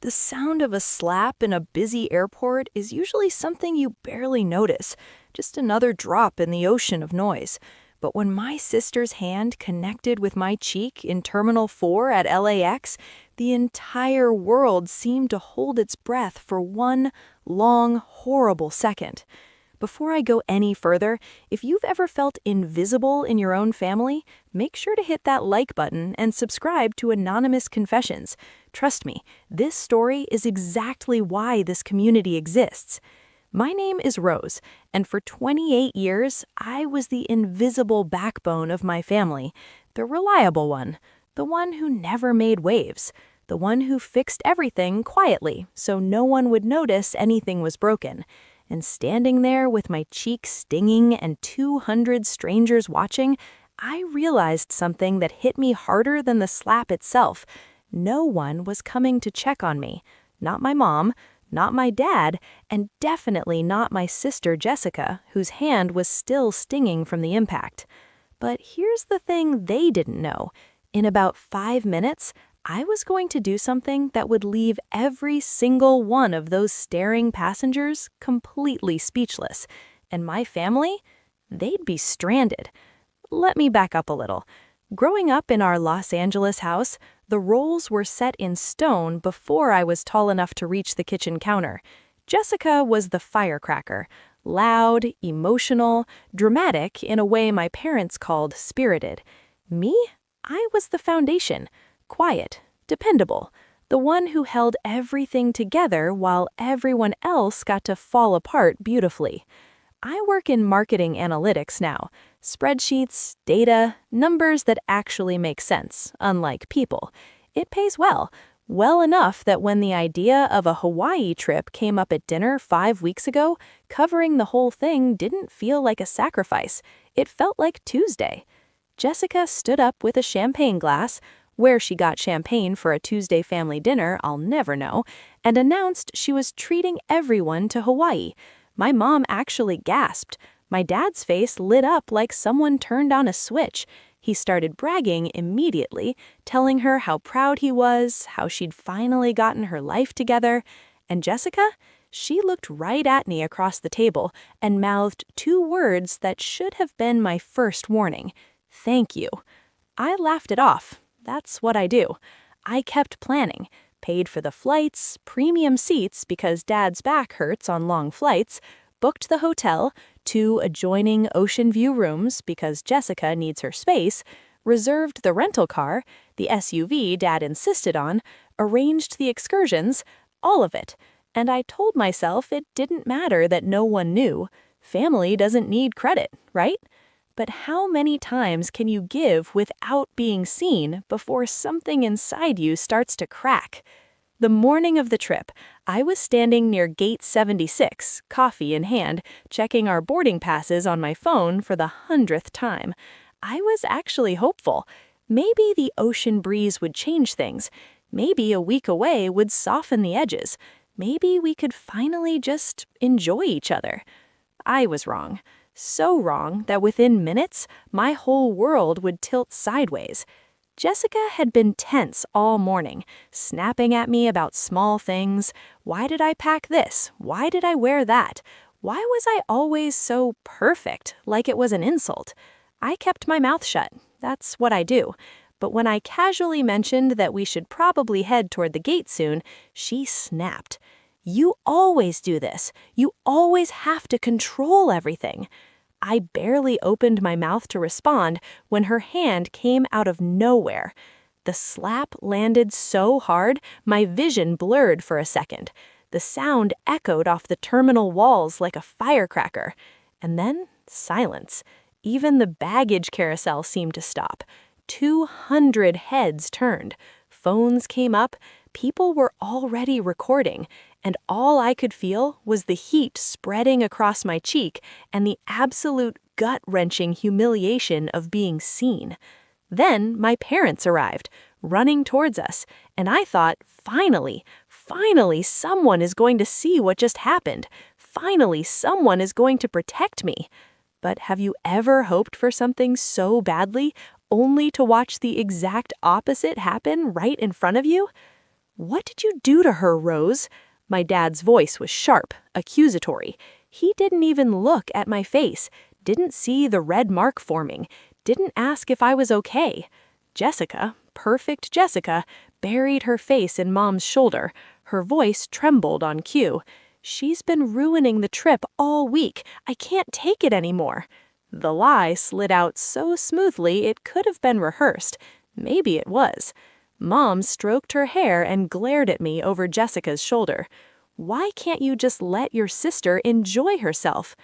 The sound of a slap in a busy airport is usually something you barely notice, just another drop in the ocean of noise. But when my sister's hand connected with my cheek in Terminal 4 at LAX, the entire world seemed to hold its breath for one long, horrible second. Before I go any further, if you've ever felt invisible in your own family, make sure to hit that like button and subscribe to Anonymous Confessions. Trust me, this story is exactly why this community exists. My name is Rose, and for 28 years, I was the invisible backbone of my family, the reliable one, the one who never made waves, the one who fixed everything quietly so no one would notice anything was broken. And standing there with my cheek stinging and 200 strangers watching, I realized something that hit me harder than the slap itself. No one was coming to check on me. Not my mom, not my dad, and definitely not my sister Jessica, whose hand was still stinging from the impact. But here's the thing they didn't know. In about 5 minutes, I was going to do something that would leave every single one of those staring passengers completely speechless. And my family? They'd be stranded. Let me back up a little. Growing up in our Los Angeles house, the roles were set in stone before I was tall enough to reach the kitchen counter. Jessica was the firecracker, loud, emotional, dramatic in a way my parents called spirited. Me? I was the foundation. Quiet, dependable, the one who held everything together while everyone else got to fall apart beautifully. I work in marketing analytics now. Spreadsheets, data, numbers that actually make sense, unlike people. It pays well, well enough that when the idea of a Hawaii trip came up at dinner 5 weeks ago, covering the whole thing didn't feel like a sacrifice. It felt like Tuesday. Jessica stood up with a champagne glass, where she got champagne for a Tuesday family dinner, I'll never know, and announced she was treating everyone to Hawaii. My mom actually gasped. My dad's face lit up like someone turned on a switch. He started bragging immediately, telling her how proud he was, how she'd finally gotten her life together. And Jessica? She looked right at me across the table and mouthed 2 words that should have been my first warning. Thank you. I laughed it off. That's what I do. I kept planning, paid for the flights, premium seats because Dad's back hurts on long flights, booked the hotel, 2 adjoining ocean view rooms because Jessica needs her space, reserved the rental car, the SUV Dad insisted on, arranged the excursions, all of it. And I told myself it didn't matter that no one knew. Family doesn't need credit, right? But how many times can you give without being seen before something inside you starts to crack? The morning of the trip, I was standing near Gate 76, coffee in hand, checking our boarding passes on my phone for the 100th time. I was actually hopeful. Maybe the ocean breeze would change things. Maybe a week away would soften the edges. Maybe we could finally just enjoy each other. I was wrong. So wrong that within minutes, my whole world would tilt sideways. Jessica had been tense all morning, snapping at me about small things. Why did I pack this? Why did I wear that? Why was I always so perfect, like it was an insult? I kept my mouth shut. That's what I do. But when I casually mentioned that we should probably head toward the gate soon, she snapped. You always do this. You always have to control everything. I barely opened my mouth to respond when her hand came out of nowhere. The slap landed so hard, my vision blurred for a second. The sound echoed off the terminal walls like a firecracker. And then, silence. Even the baggage carousel seemed to stop. 200 heads turned. Phones came up. People were already recording, and all I could feel was the heat spreading across my cheek and the absolute gut-wrenching humiliation of being seen. Then my parents arrived, running towards us, and I thought, finally, someone is going to see what just happened. Finally, someone is going to protect me. But have you ever hoped for something so badly, only to watch the exact opposite happen right in front of you? "What did you do to her, Rose?" My dad's voice was sharp, accusatory. He didn't even look at my face, didn't see the red mark forming, didn't ask if I was okay. Jessica, perfect Jessica, buried her face in Mom's shoulder. Her voice trembled on cue. "She's been ruining the trip all week. I can't take it anymore." The lie slid out so smoothly it could have been rehearsed. Maybe it was. Mom stroked her hair and glared at me over Jessica's shoulder. "Why can't you just let your sister enjoy herself?"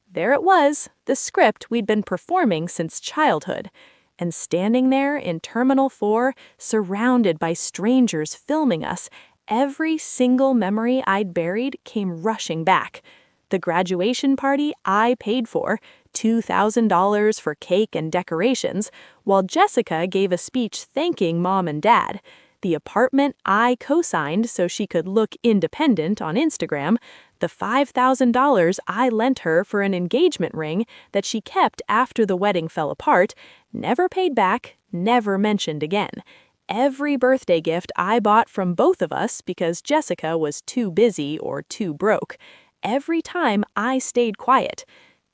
There it was, the script we'd been performing since childhood. And standing there in Terminal 4, surrounded by strangers filming us, every single memory I'd buried came rushing back. The graduation party I paid for, $2,000 for cake and decorations, while Jessica gave a speech thanking Mom and Dad. The apartment I co-signed so she could look independent on Instagram, the $5,000 I lent her for an engagement ring that she kept after the wedding fell apart, never paid back, never mentioned again. Every birthday gift I bought from both of us because Jessica was too busy or too broke. Every time I stayed quiet.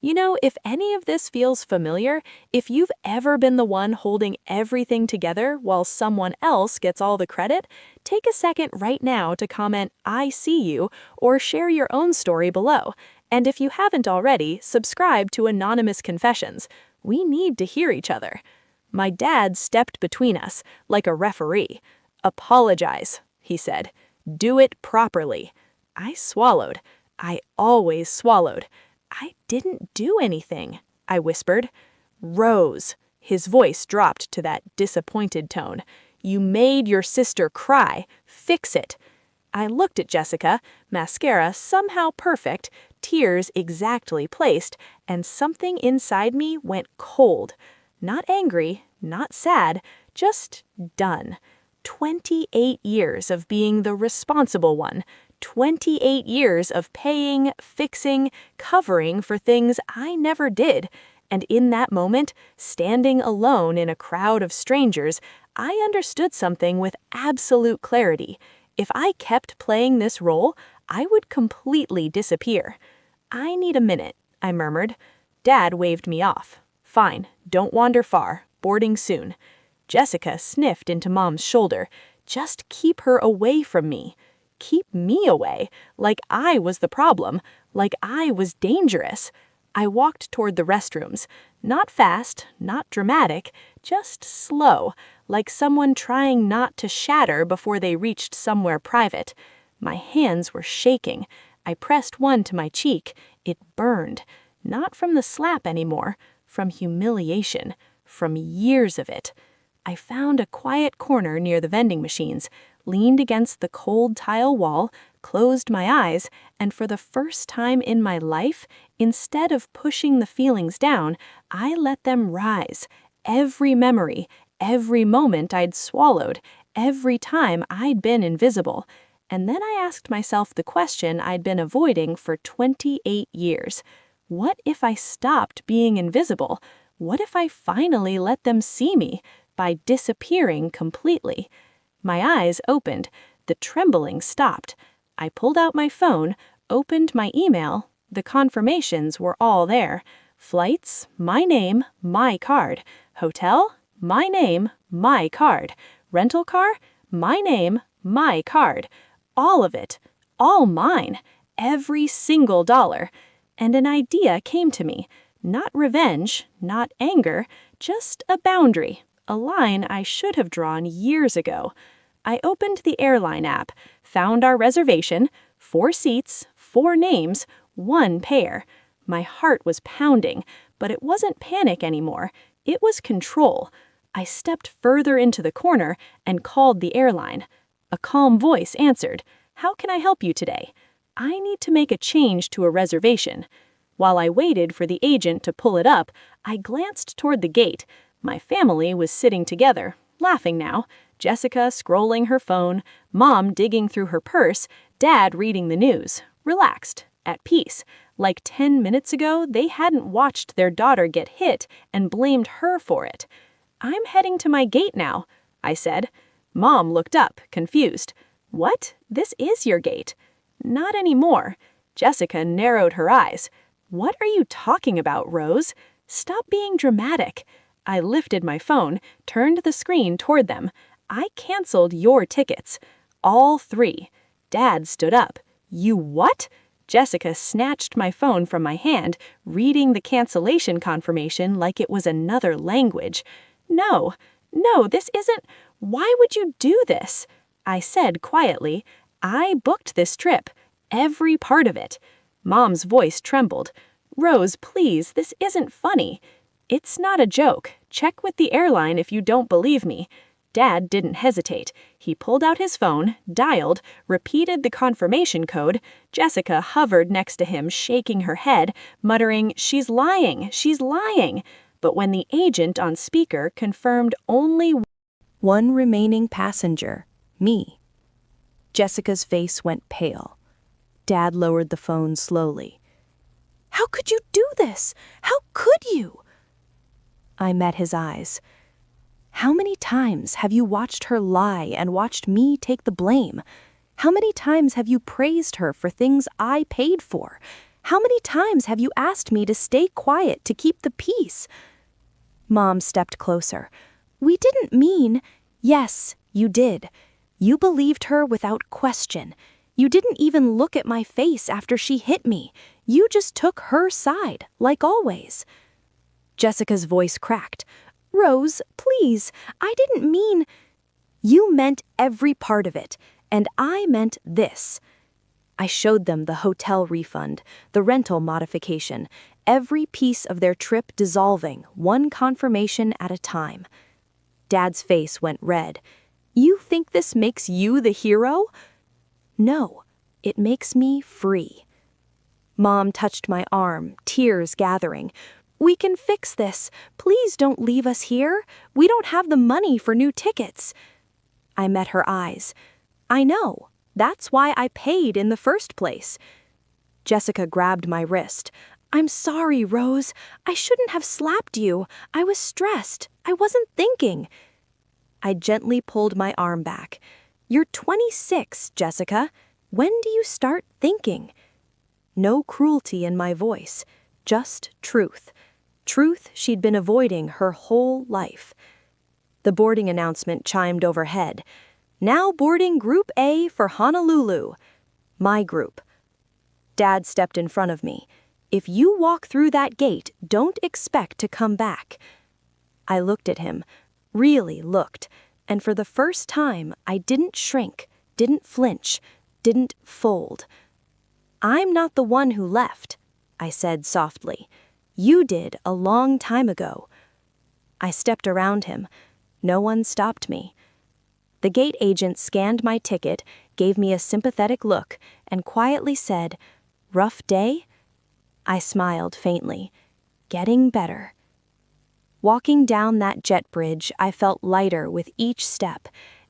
You know, if any of this feels familiar, if you've ever been the one holding everything together while someone else gets all the credit, take a second right now to comment "I see you" or share your own story below. And if you haven't already, subscribe to Anonymous Confessions. We need to hear each other. My dad stepped between us, like a referee. "Apologize," he said. "Do it properly." I swallowed. I always swallowed. "I didn't do anything," I whispered. "Rose," his voice dropped to that disappointed tone. "You made your sister cry. Fix it." I looked at Jessica, mascara somehow perfect, tears exactly placed, and something inside me went cold. Not angry, not sad, just done. 28 years of being the responsible one. 28 years of paying, fixing, covering for things I never did. And in that moment, standing alone in a crowd of strangers, I understood something with absolute clarity. If I kept playing this role, I would completely disappear. "I need a minute," I murmured. Dad waved me off. "Fine, don't wander far. Boarding soon." Jessica sniffed into Mom's shoulder. "Just keep her away from me." Keep me away, like I was the problem, like I was dangerous. I walked toward the restrooms, not fast, not dramatic, just slow, like someone trying not to shatter before they reached somewhere private. My hands were shaking. I pressed one to my cheek. It burned, not from the slap anymore, from humiliation, from years of it. I found a quiet corner near the vending machines, leaned against the cold tile wall, closed my eyes, and for the first time in my life, instead of pushing the feelings down, I let them rise. Every memory, every moment I'd swallowed, every time I'd been invisible. And then I asked myself the question I'd been avoiding for 28 years. What if I stopped being invisible? What if I finally let them see me by disappearing completely? My eyes opened. The trembling stopped. I pulled out my phone, opened my email. The confirmations were all there. Flights, my name, my card. Hotel, my name, my card. Rental car, my name, my card. All of it, all mine, every single dollar. And an idea came to me. Not revenge, not anger, just a boundary. A line I should have drawn years ago. I opened the airline app, found our reservation, 4 seats, 4 names, 1 pair. My heart was pounding, but it wasn't panic anymore. It was control. I stepped further into the corner and called the airline. A calm voice answered, "How can I help you today?" "I need to make a change to a reservation." While I waited for the agent to pull it up, I glanced toward the gate. My family was sitting together, laughing now. Jessica scrolling her phone, Mom digging through her purse, Dad reading the news, relaxed, at peace. Like 10 minutes ago, they hadn't watched their daughter get hit and blamed her for it. "I'm heading to my gate now," I said. Mom looked up, confused. What? This is your gate? Not anymore. Jessica narrowed her eyes. What are you talking about, Rose? Stop being dramatic. I lifted my phone, turned the screen toward them. I canceled your tickets. All 3. Dad stood up. You what? Jessica snatched my phone from my hand, reading the cancellation confirmation like it was another language. No, this isn't. Why would you do this? I said quietly. I booked this trip. Every part of it. Mom's voice trembled. Rose, please, this isn't funny. It's not a joke. Check with the airline if you don't believe me. Dad didn't hesitate. He pulled out his phone, dialed, repeated the confirmation code. Jessica hovered next to him, shaking her head, muttering, "She's lying, she's lying." But when the agent on speaker confirmed only one remaining passenger, me, Jessica's face went pale. Dad lowered the phone slowly. "How could you do this? How could you?" I met his eyes. "How many times have you watched her lie and watched me take the blame? How many times have you praised her for things I paid for? How many times have you asked me to stay quiet to keep the peace?" Mom stepped closer. "We didn't mean—" "Yes, you did. You believed her without question. You didn't even look at my face after she hit me. You just took her side, like always." Jessica's voice cracked. "Rose, please, I didn't mean—" "You meant every part of it, and I meant this." I showed them the hotel refund, the rental modification, every piece of their trip dissolving, one confirmation at a time. Dad's face went red. "You think this makes you the hero?" "No, it makes me free." Mom touched my arm, tears gathering. "We can fix this. Please don't leave us here. We don't have the money for new tickets." I met her eyes. "I know. That's why I paid in the first place." Jessica grabbed my wrist. "I'm sorry, Rose. I shouldn't have slapped you. I was stressed. I wasn't thinking." I gently pulled my arm back. "You're 26, Jessica. When do you start thinking?" No cruelty in my voice, just truth. Truth she'd been avoiding her whole life. The boarding announcement chimed overhead. "Now boarding Group A for Honolulu." My group. Dad stepped in front of me. "If you walk through that gate, don't expect to come back." I looked at him, really looked, and for the first time I didn't shrink, didn't flinch, didn't fold. "I'm not the one who left," I said softly. "You did a long time ago." I stepped around him. No one stopped me. The gate agent scanned my ticket, gave me a sympathetic look, and quietly said, "Rough day?" I smiled faintly. "Getting better." Walking down that jet bridge, I felt lighter with each step,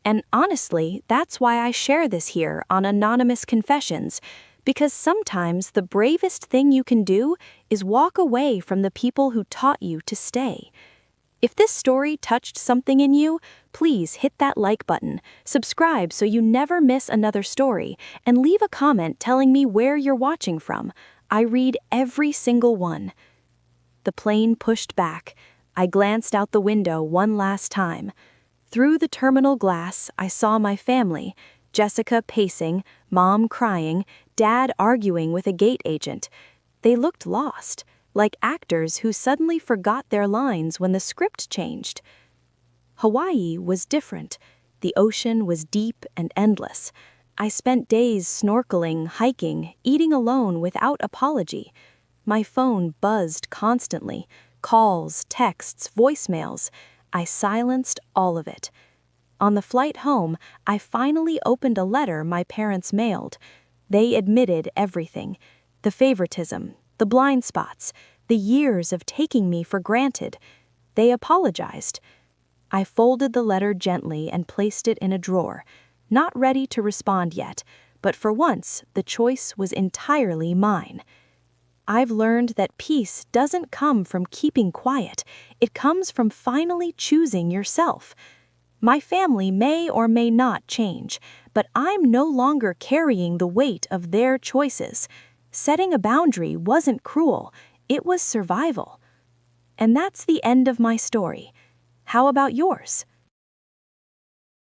and honestly, that's why I share this here on Anonymous Confessions, because sometimes the bravest thing you can do is walk away from the people who taught you to stay. If this story touched something in you, please hit that like button, subscribe so you never miss another story, and leave a comment telling me where you're watching from. I read every single one. The plane pushed back. I glanced out the window one last time. Through the terminal glass, I saw my family, Jessica pacing, Mom crying, Dad arguing with a gate agent. They looked lost, like actors who suddenly forgot their lines when the script changed. Hawaii was different. The ocean was deep and endless. I spent days snorkeling, hiking, eating alone without apology. My phone buzzed constantly. Calls, texts, voicemails. I silenced all of it. On the flight home, I finally opened a letter my parents mailed. They admitted everything. The favoritism, the blind spots, the years of taking me for granted. They apologized. I folded the letter gently and placed it in a drawer, not ready to respond yet, but for once the choice was entirely mine. I've learned that peace doesn't come from keeping quiet, it comes from finally choosing yourself. My family may or may not change, but I'm no longer carrying the weight of their choices. Setting a boundary wasn't cruel, it was survival. And that's the end of my story. How about yours?